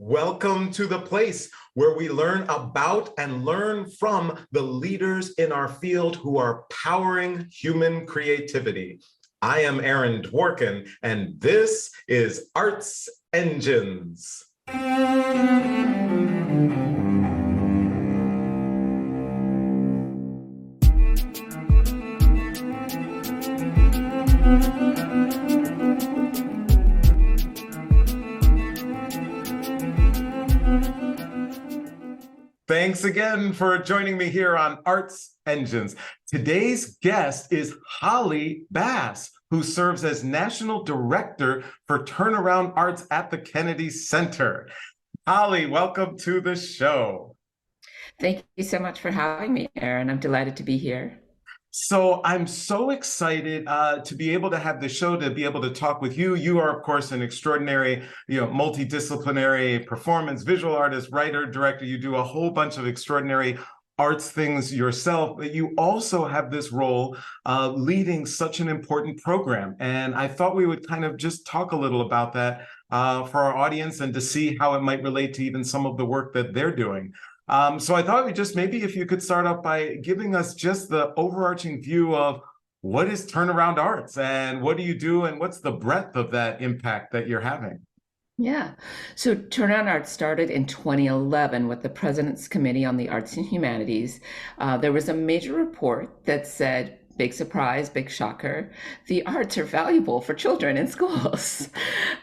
Welcome to the place where we learn about and learn from the leaders in our field who are powering human creativity. I am Aaron Dworkin, and this is Arts Engines. Thanks again for joining me here on Arts Engines. Today's guest is Holly Bass, who serves as National Director for Turnaround Arts at the Kennedy Center. Holly, welcome to the show. Thank you so much for having me, Aaron. I'm delighted to be here. So I'm so excited to be able to have the show, to be able to talk with you. You are, of course, an extraordinary, multidisciplinary performance, visual artist, writer, director. You do a whole bunch of extraordinary arts things yourself, but you also have this role leading such an important program. And I thought we would kind of just talk a little about that for our audience and to see how it might relate to even some of the work that they're doing. So I thought we just maybe if you could start off by giving us just the overarching view of what is Turnaround Arts and what do you do and what's the breadth of that impact that you're having? Yeah. So Turnaround Arts started in 2011 with the President's Committee on the Arts and Humanities. There was a major report that said, big surprise, big shocker, the arts are valuable for children in schools.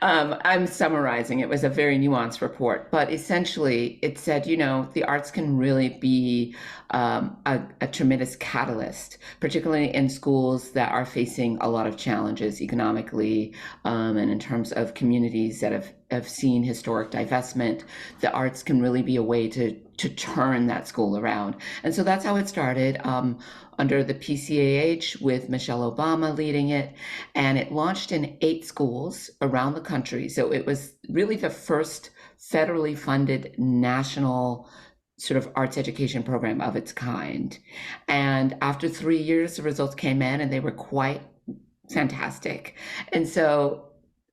I'm summarizing. It was a very nuanced report, but essentially it said, the arts can really be a tremendous catalyst, particularly in schools that are facing a lot of challenges economically and in terms of communities that have seen historic divestment. The arts can really be a way to turn that school around. And so that's how it started. Under the PCAH with Michelle Obama leading it. And it launched in 8 schools around the country. So it was really the first federally funded national sort of arts education program of its kind. And after 3 years, the results came in and they were quite fantastic. And so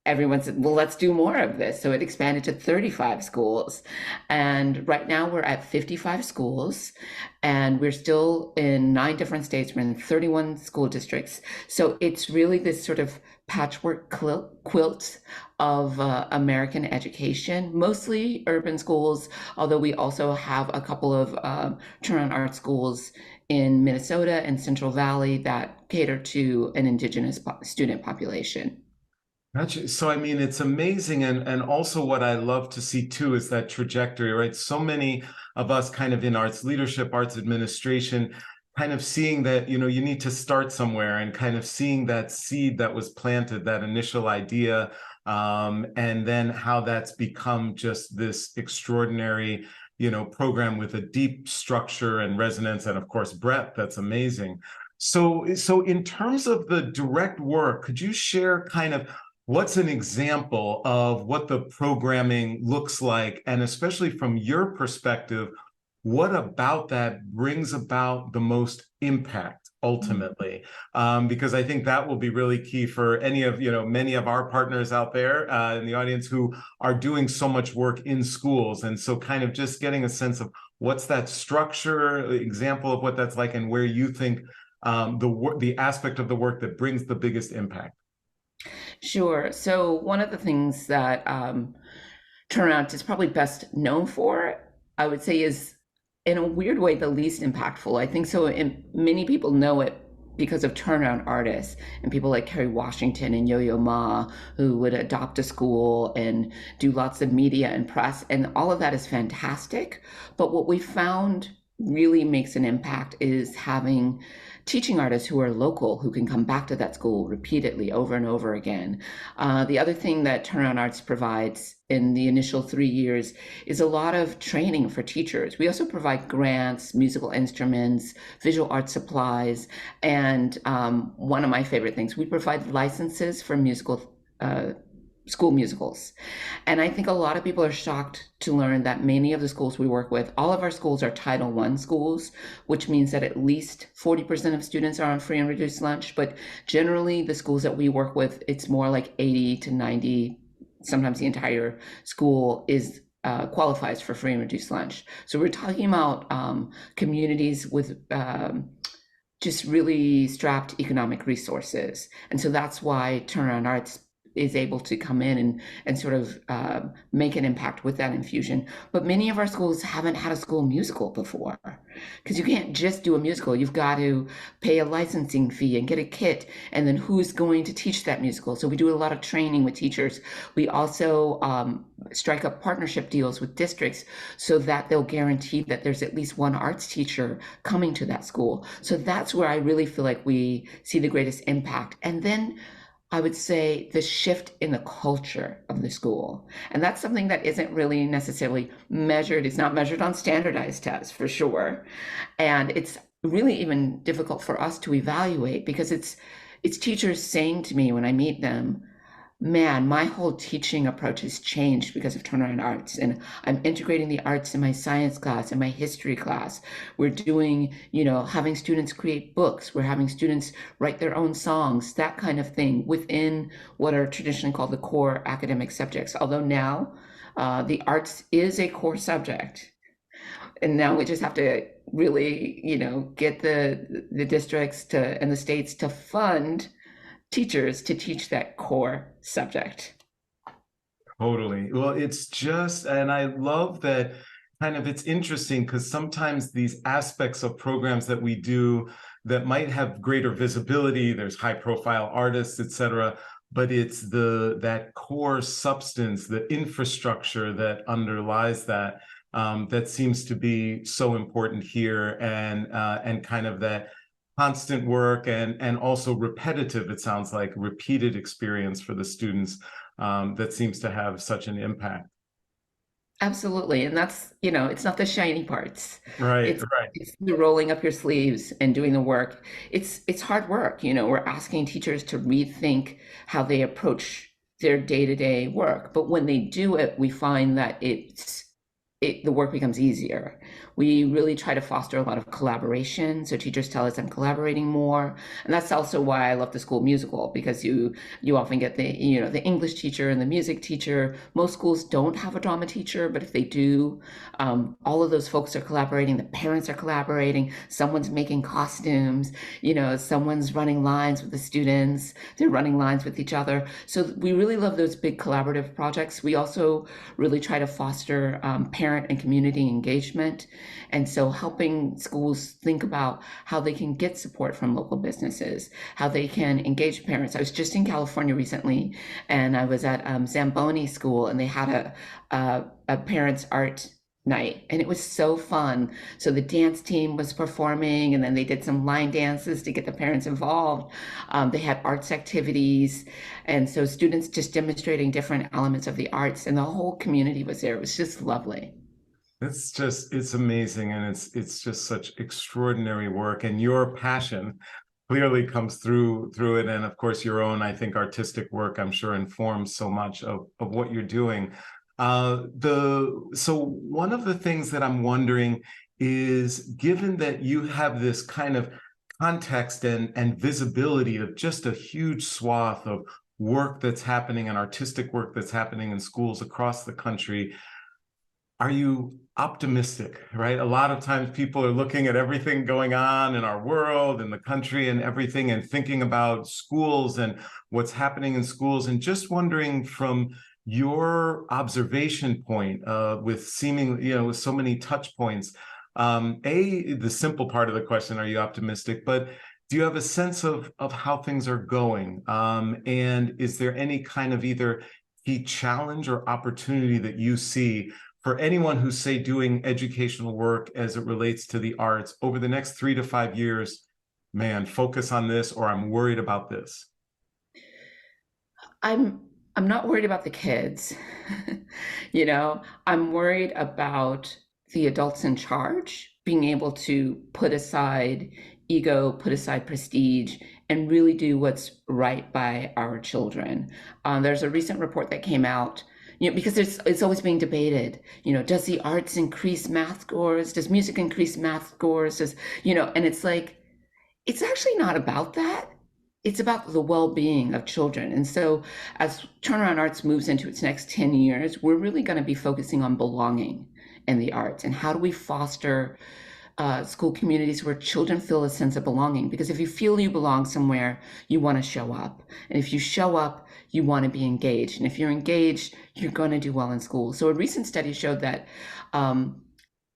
everyone said, well, let's do more of this. So it expanded to 35 schools. And right now we're at 55 schools and we're still in 9 different states. We're in 31 school districts. So it's really this sort of patchwork quilt of American education, mostly urban schools, although we also have a couple of Turnaround Art schools in Minnesota and Central Valley that cater to an indigenous student population. Gotcha. So, I mean, it's amazing. And also what I love to see too is that trajectory, right? So many of us kind of in arts leadership, arts administration, kind of seeing that, you need to start somewhere and kind of seeing that seed that was planted, that initial idea, and then how that's become just this extraordinary, program with a deep structure and resonance and of course, breadth. That's amazing. So in terms of the direct work, could you share kind of what's an example of what the programming looks like? And especially from your perspective, what about that brings about the most impact ultimately? Because I think that will be really key for many of our partners out there in the audience who are doing so much work in schools. And so kind of just getting a sense of what's that structure, example of what that's like and where you think the aspect of the work that brings the biggest impact. Sure. So one of the things that Turnaround is probably best known for, I would say, is in a weird way the least impactful. I think so. And many people know it because of turnaround artists and people like Kerry Washington and Yo-Yo Ma, who would adopt a school and do lots of media and press, and all of that is fantastic. But what we found really makes an impact is having teaching artists who are local, who can come back to that school repeatedly over and over again. The other thing that Turnaround Arts provides in the initial 3 years is a lot of training for teachers. We also provide grants, musical instruments, visual art supplies, and one of my favorite things, we provide licenses for school musicals. And I think a lot of people are shocked to learn that many of the schools we work with, all of our schools are Title I schools, which means that at least 40% of students are on free and reduced lunch. But generally, the schools that we work with, it's more like 80 to 90, sometimes the entire school is qualifies for free and reduced lunch. So we're talking about communities with just really strapped economic resources. And so that's why Turnaround Arts is able to come in and sort of make an impact with that infusion. But many of our schools haven't had a school musical before because you can't just do a musical. You've got to pay a licensing fee and get a kit. And then who's going to teach that musical? So we do a lot of training with teachers. We also strike up partnership deals with districts so that they'll guarantee that there's at least one arts teacher coming to that school. So that's where I really feel like we see the greatest impact. And then I would say the shift in the culture of the school. And that's something that isn't really necessarily measured. It's not measured on standardized tests for sure. And it's really even difficult for us to evaluate because it's teachers saying to me when I meet them, man, my whole teaching approach has changed because of Turnaround Arts. And I'm integrating the arts in my science class and my history class. We're doing, having students create books. We're having students write their own songs, that kind of thing within what are traditionally called the core academic subjects. Although now the arts is a core subject. And now we just have to really, get the districts to and the states to fund teachers to teach that core subject. Totally. Well, it's just, and I love that kind of it's interesting because sometimes these aspects of programs that we do that might have greater visibility, there's high profile artists, et cetera, but it's that core substance, the infrastructure that underlies that, that seems to be so important here, and kind of that constant work and also repetitive, it sounds like repeated experience for the students, that seems to have such an impact. Absolutely. And that's, it's not the shiny parts. Right, It's right. it's the rolling up your sleeves and doing the work. It's hard work. We're asking teachers to rethink how they approach their day-to-day work. But when they do it, we find that the work becomes easier. We really try to foster a lot of collaboration. So teachers tell us I'm collaborating more. And that's also why I love the school musical, because you often get the English teacher and the music teacher. Most schools don't have a drama teacher, but if they do, all of those folks are collaborating. The parents are collaborating. Someone's making costumes, someone's running lines with the students. They're running lines with each other. So we really love those big collaborative projects. We also really try to foster parent and community engagement. And so helping schools think about how they can get support from local businesses, how they can engage parents. I was just in California recently, and I was at Zamboni School, and they had a parents' art night, and it was so fun. So the dance team was performing, and then they did some line dances to get the parents involved. They had arts activities, and so students just demonstrating different elements of the arts, and the whole community was there. It was just lovely. It's amazing, and it's just such extraordinary work, and your passion clearly comes through it, and of course your own, I think, artistic work, I'm sure, informs so much of what you're doing. So one of the things that I'm wondering is, given that you have this kind of context and visibility of just a huge swath of work that's happening and artistic work that's happening in schools across the country, are you optimistic, right? A lot of times people are looking at everything going on in our world, in the country and everything, and thinking about schools and what's happening in schools, and just wondering from your observation point, with seemingly, with so many touch points, the simple part of the question, are you optimistic? But do you have a sense of how things are going? And is there any kind of either key challenge or opportunity that you see for anyone who's, say, doing educational work as it relates to the arts over the next 3 to 5 years? Man, focus on this, or I'm worried about this. I'm I'm not worried about the kids. You know, I'm worried about the adults in charge being able to put aside ego, put aside prestige, and really do what's right by our children. There's a recent report that came out, because it's always being debated. Does the arts increase math scores? Does music increase math scores? And it's like, it's actually not about that. it's about the well-being of children. And so as Turnaround Arts moves into its next 10 years, we're really going to be focusing on belonging in the arts and how do we foster school communities where children feel a sense of belonging. Because if you feel you belong somewhere, you want to show up. And if you show up, you want to be engaged. And if you're engaged, you're going to do well in school. So a recent study showed that um,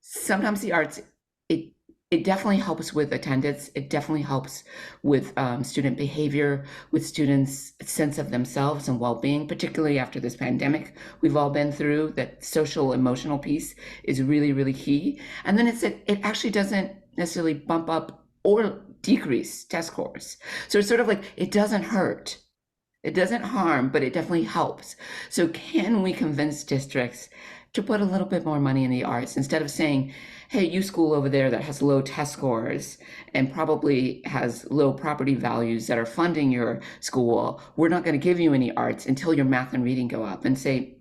sometimes the arts, it it definitely helps with attendance. It definitely helps with student behavior, with students' sense of themselves and well-being, particularly after this pandemic we've all been through. That social emotional piece is really, really key. And then it actually doesn't necessarily bump up or decrease test scores. So it's sort of like it doesn't hurt. It doesn't harm, but it definitely helps. So can we convince districts to put a little bit more money in the arts instead of saying, hey, you school over there that has low test scores and probably has low property values that are funding your school, we're not going to give you any arts until your math and reading go up, and say,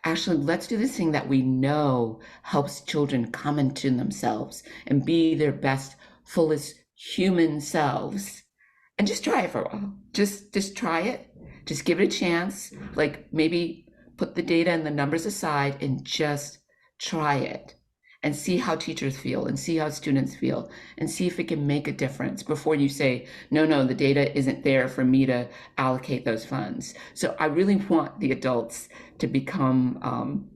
actually, let's do this thing that we know helps children come into themselves and be their best, fullest human selves, and just try it for a while. Just try it. Just give it a chance. Like maybe put the data and the numbers aside and just try it and see how teachers feel and see how students feel and see if it can make a difference before you say, no, the data isn't there for me to allocate those funds. So I really want the adults to become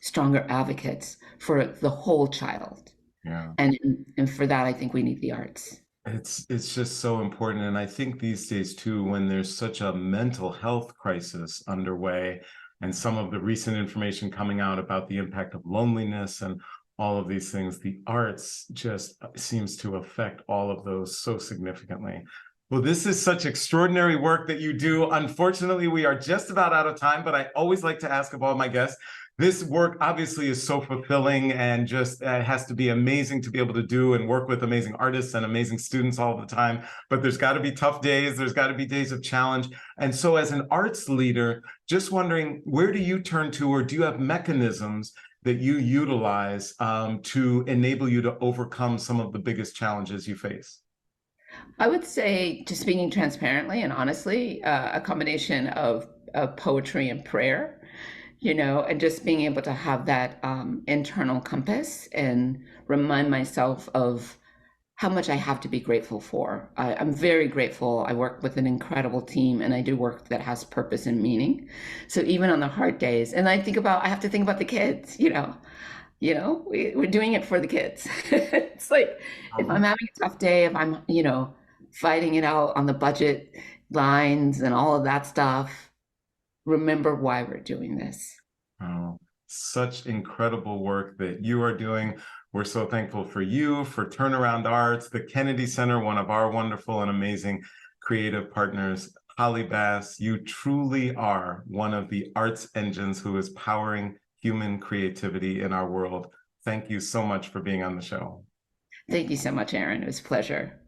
stronger advocates for the whole child. Yeah. And for that, I think we need the arts. It's just so important. And I think these days too, when there's such a mental health crisis underway, and some of the recent information coming out about the impact of loneliness and all of these things, the arts just seems to affect all of those so significantly. Well, this is such extraordinary work that you do. Unfortunately, we are just about out of time, but I always like to ask of all my guests, this work obviously is so fulfilling and just has to be amazing to be able to do and work with amazing artists and amazing students all the time. But there's got to be tough days. There's got to be days of challenge. And so as an arts leader, just wondering, where do you turn to, or do you have mechanisms that you utilize to enable you to overcome some of the biggest challenges you face? I would say, just speaking transparently and honestly, a combination of poetry and prayer, and just being able to have that internal compass and remind myself of how much I have to be grateful for. I'm very grateful. I work with an incredible team and I do work that has purpose and meaning. So even on the hard days, and I have to think about the kids, we're doing it for the kids. It's like if I'm having a tough day, if I'm, fighting it out on the budget lines and all of that stuff, remember why we're doing this. Oh, such incredible work that you are doing. We're so thankful for you, for Turnaround Arts, the Kennedy Center, one of our wonderful and amazing creative partners. Holly Bass, you truly are one of the arts engines who is powering human creativity in our world. Thank you so much for being on the show. Thank you so much, Aaron. It was a pleasure.